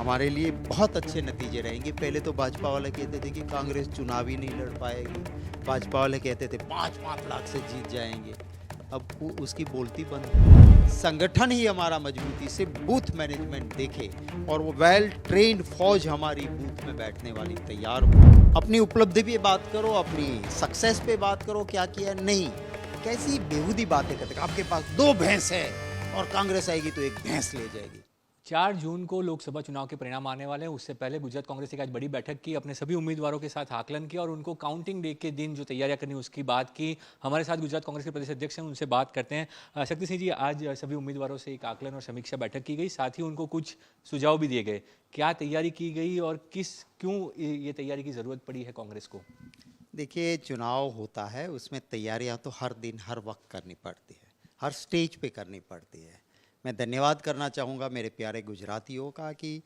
हमारे लिए बहुत अच्छे नतीजे रहेंगे। पहले तो भाजपा वाले कहते थे कि कांग्रेस चुनाव ही नहीं लड़ पाएगी। भाजपा वाले कहते थे 5-5 लाख से जीत जाएंगे। अब उसकी बोलती बंद हो। संगठन ही हमारा मजबूती से बूथ मैनेजमेंट देखे और वो वेल ट्रेन्ड फौज हमारी बूथ में बैठने वाली तैयार हो। अपनी उपलब्धि पे बात करो, अपनी सक्सेस पे बात करो, क्या किया नहीं। कैसी बेहूदी बातें करते। आपके पास 2 भैंस है और कांग्रेस आएगी तो 1 भैंस ले जाएगी। 4 जून को लोकसभा चुनाव के परिणाम आने वाले हैं। उससे पहले गुजरात कांग्रेस की आज बड़ी बैठक की, अपने सभी उम्मीदवारों के साथ आकलन किया और उनको काउंटिंग डे के दिन जो तैयारियां करनी उसकी बात की। हमारे साथ गुजरात कांग्रेस के प्रदेश अध्यक्ष हैं, उनसे बात करते हैं। शक्ति सिंह जी, आज सभी उम्मीदवारों से एक आकलन और समीक्षा बैठक की गई, साथ ही उनको कुछ सुझाव भी दिए गए। क्या तैयारी की गई और क्यों ये तैयारी की जरूरत पड़ी है कांग्रेस को? देखिए, चुनाव होता है, उसमें तैयारियां तो हर दिन हर वक्त करनी पड़ती है, हर स्टेज पे करनी पड़ती है। मैं धन्यवाद करना चाहूँगा मेरे प्यारे गुजरातियों का कि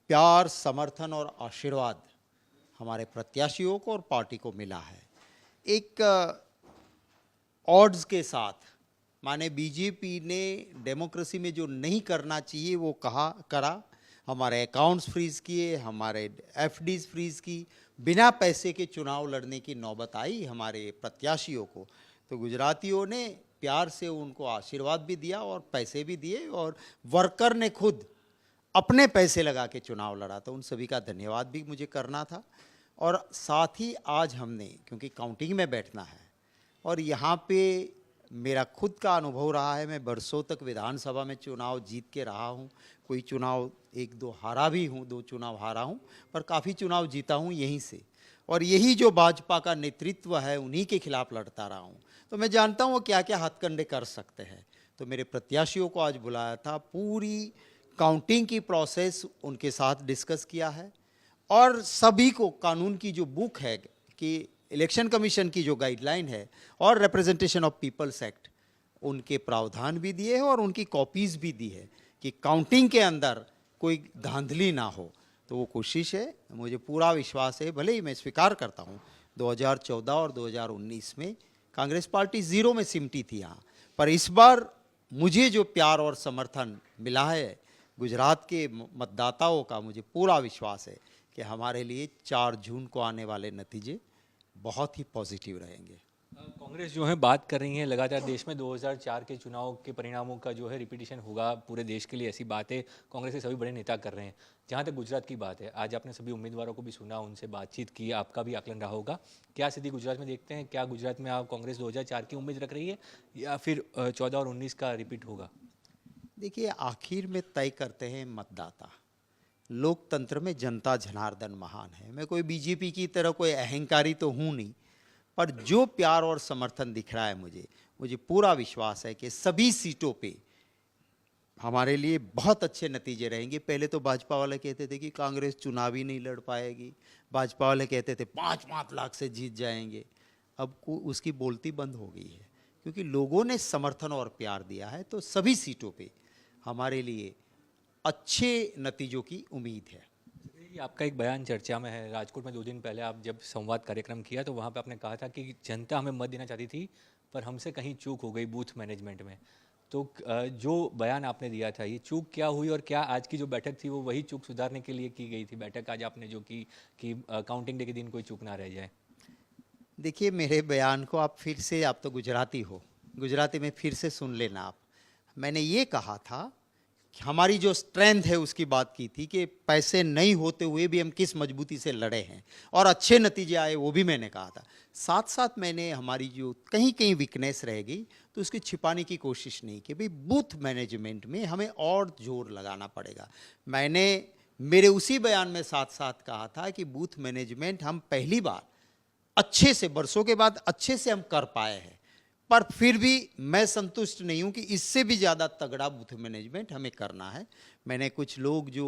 प्यार, समर्थन और आशीर्वाद हमारे प्रत्याशियों को और पार्टी को मिला है। एक ऑड्स के साथ, माने बीजेपी ने डेमोक्रेसी में जो नहीं करना चाहिए वो करा। हमारे अकाउंट्स फ्रीज किए, हमारे एफडीज फ्रीज की, बिना पैसे के चुनाव लड़ने की नौबत आई हमारे प्रत्याशियों को। तो गुजरातियों ने प्यार से उनको आशीर्वाद भी दिया और पैसे भी दिए, और वर्कर ने खुद अपने पैसे लगा के चुनाव लड़ा। तो उन सभी का धन्यवाद भी मुझे करना था। और साथ ही आज हमने, क्योंकि काउंटिंग में बैठना है और यहाँ पे मेरा खुद का अनुभव रहा है, मैं बरसों तक विधानसभा में चुनाव जीत के रहा हूँ। कोई चुनाव 1-2 हारा भी हूँ, 2 चुनाव हारा हूँ, पर काफ़ी चुनाव जीता हूँ यहीं से। और यही जो भाजपा का नेतृत्व है, उन्हीं के खिलाफ लड़ता रहा हूँ। तो मैं जानता हूँ वो क्या क्या हथकंडे कर सकते हैं। तो मेरे प्रत्याशियों को आज बुलाया था, पूरी काउंटिंग की प्रोसेस उनके साथ डिस्कस किया है, और सभी को कानून की जो बुक है कि इलेक्शन कमीशन की जो गाइडलाइन है और रिप्रेजेंटेशन ऑफ पीपल्स एक्ट, उनके प्रावधान भी दिए हैं और उनकी कॉपीज़ भी दी है कि काउंटिंग के अंदर कोई धांधली ना हो। तो वो कोशिश है, मुझे पूरा विश्वास है। भले ही मैं स्वीकार करता हूँ 2014 और 2019 में कांग्रेस पार्टी 0 में सिमटी थी यहाँ, पर इस बार मुझे जो प्यार और समर्थन मिला है गुजरात के मतदाताओं का, मुझे पूरा विश्वास है कि हमारे लिए 4 जून को आने वाले नतीजे बहुत ही पॉजिटिव रहेंगे। कांग्रेस जो है बात कर रही है लगातार देश में 2004 के चुनाव के परिणामों का जो है रिपीटिशन होगा पूरे देश के लिए, ऐसी बातें कांग्रेस के सभी बड़े नेता कर रहे हैं। जहां तक गुजरात की बात है, आज आपने सभी उम्मीदवारों को भी सुना, उनसे बातचीत की, आपका भी आकलन रहा होगा। क्या स्थिति गुजरात में देखते हैं? क्या गुजरात में आप कांग्रेस 2004 की उम्मीद रख रही है या फिर 14 और 19 का रिपीट होगा? देखिए, आखिर में तय करते हैं मतदाता। लोकतंत्र में जनता जनार्दन महान है। मैं कोई बीजेपी की तरह कोई अहंकारी तो हूँ नहीं, पर जो प्यार और समर्थन दिख रहा है मुझे पूरा विश्वास है कि सभी सीटों पे हमारे लिए बहुत अच्छे नतीजे रहेंगे। पहले तो भाजपा वाले कहते थे कि कांग्रेस चुनाव ही नहीं लड़ पाएगी। भाजपा वाले कहते थे 5-5 लाख से जीत जाएंगे। अब उसकी बोलती बंद हो गई है, क्योंकि लोगों ने समर्थन और प्यार दिया है। तो सभी सीटों पे हमारे लिए अच्छे नतीजों की उम्मीद है। ये आपका एक बयान चर्चा में है। राजकोट में 2 दिन पहले आप जब संवाद कार्यक्रम किया तो वहाँ पे आपने कहा था कि जनता हमें मत देना चाहती थी, पर हमसे कहीं चूक हो गई बूथ मैनेजमेंट में। तो जो बयान आपने दिया था, ये चूक क्या हुई और क्या आज की जो बैठक थी वो वही चूक सुधारने के लिए की गई थी बैठक आज आपने जो की कि काउंटिंग डे के दिन कोई चूक ना रह जाए? देखिए, मेरे बयान को आप फिर से, आप तो गुजराती हो, गुजराती में फिर से सुन लेना आप। मैंने ये कहा था कि हमारी जो स्ट्रेंथ है उसकी बात की थी कि पैसे नहीं होते हुए भी हम किस मजबूती से लड़े हैं और अच्छे नतीजे आए, वो भी मैंने कहा था। साथ साथ मैंने हमारी जो कहीं कहीं वीकनेस रह गई तो उसकी छिपाने की कोशिश नहीं की। भाई, बूथ मैनेजमेंट में हमें और जोर लगाना पड़ेगा। मैंने मेरे उसी बयान में साथ साथ कहा था कि बूथ मैनेजमेंट हम पहली बार अच्छे से, बरसों के बाद अच्छे से हम कर पाए हैं, पर फिर भी मैं संतुष्ट नहीं हूं कि इससे भी ज़्यादा तगड़ा बूथ मैनेजमेंट हमें करना है। मैंने कुछ लोग जो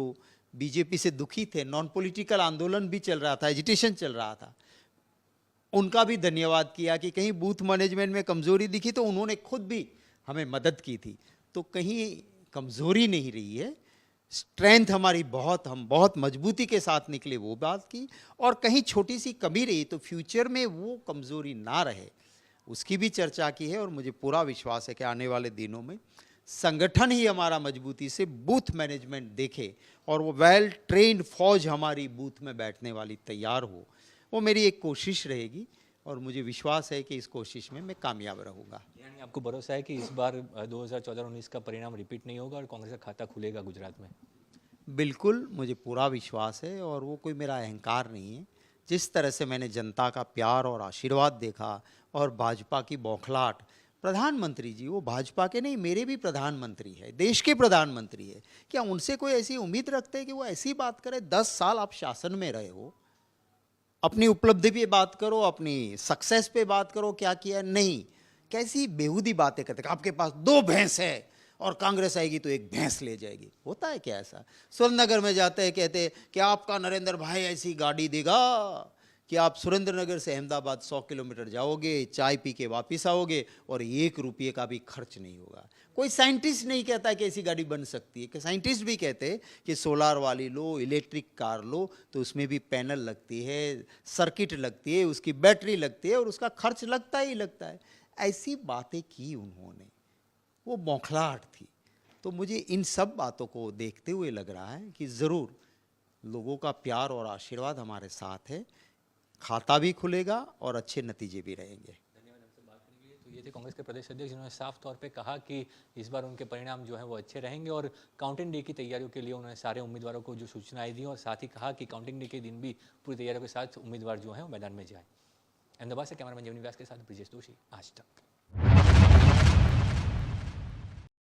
बीजेपी से दुखी थे, नॉन पॉलिटिकल आंदोलन भी चल रहा था, एजिटेशन चल रहा था, उनका भी धन्यवाद किया कि कहीं बूथ मैनेजमेंट में कमज़ोरी दिखी तो उन्होंने खुद भी हमें मदद की थी। तो कहीं कमज़ोरी नहीं रही है, स्ट्रेंथ हमारी बहुत, हम बहुत मजबूती के साथ निकले, वो बात की। और कहीं छोटी सी कमी रही तो फ्यूचर में वो कमज़ोरी ना रहे, उसकी भी चर्चा की है। और मुझे पूरा विश्वास है कि आने वाले दिनों में संगठन ही हमारा मजबूती से बूथ मैनेजमेंट देखे और वो वेल ट्रेन्ड फौज हमारी बूथ में बैठने वाली तैयार हो, वो मेरी एक कोशिश रहेगी और मुझे विश्वास है कि इस कोशिश में मैं कामयाब रहूँगा। यानी आपको भरोसा है कि इस बार 2014-19 का परिणाम रिपीट नहीं होगा और कांग्रेस का खाता खुलेगा गुजरात में? बिल्कुल, मुझे पूरा विश्वास है और वो कोई मेरा अहंकार नहीं है। जिस तरह से मैंने जनता का प्यार और आशीर्वाद देखा और भाजपा की बौखलाहट, प्रधानमंत्री जी वो भाजपा के नहीं मेरे भी प्रधानमंत्री है, देश के प्रधानमंत्री है। क्या उनसे कोई ऐसी उम्मीद रखते हैं कि वो ऐसी बात करें? 10 साल आप शासन में रहे हो, अपनी उपलब्धि पे बात करो, अपनी सक्सेस पे बात करो, क्या किया नहीं। कैसी बेहूदी बातें करते हैं, आपके पास 2 भैंस है और कांग्रेस आएगी तो एक भैंस ले जाएगी। होता है क्या ऐसा? सुरेंद्रनगर में जाते हैं, कहते हैं कि आपका नरेंद्र भाई ऐसी गाड़ी देगा कि आप सुरेंद्रनगर से अहमदाबाद 100 किलोमीटर जाओगे, चाय पी के वापस आओगे और 1 रुपये का भी खर्च नहीं होगा। कोई साइंटिस्ट नहीं कहता कि ऐसी गाड़ी बन सकती है, कि साइंटिस्ट भी कहते हैं कि सोलार वाली लो, इलेक्ट्रिक कार लो, तो उसमें भी पैनल लगती है, सर्किट लगती है, उसकी बैटरी लगती है और उसका खर्च लगता ही लगता है। ऐसी बातें की उन्होंने, वो बौखलाहट थी। तो मुझे इन सब बातों को देखते हुए लग रहा है कि ज़रूर लोगों का प्यार और आशीर्वाद हमारे साथ है, खाता भी खुलेगा और अच्छे नतीजे भी रहेंगे। धन्यवाद हमसे बात करने के लिए। तो ये थे कांग्रेस के प्रदेश अध्यक्ष जिन्होंने साफ तौर पे कहा कि इस बार उनके परिणाम जो है वो अच्छे रहेंगे और काउंटिंग डे की तैयारियों के लिए उन्होंने सारे उम्मीदवारों को जो सूचनाएं दी और साथ ही कहा कि काउंटिंग डे के दिन भी पूरी तैयारियों के साथ उम्मीदवार जो हैं वो मैदान में जाए। अहमदाबाद से कैमरामैन जीवनी व्यास के साथ ब्रिजेश दोषी, आज तक।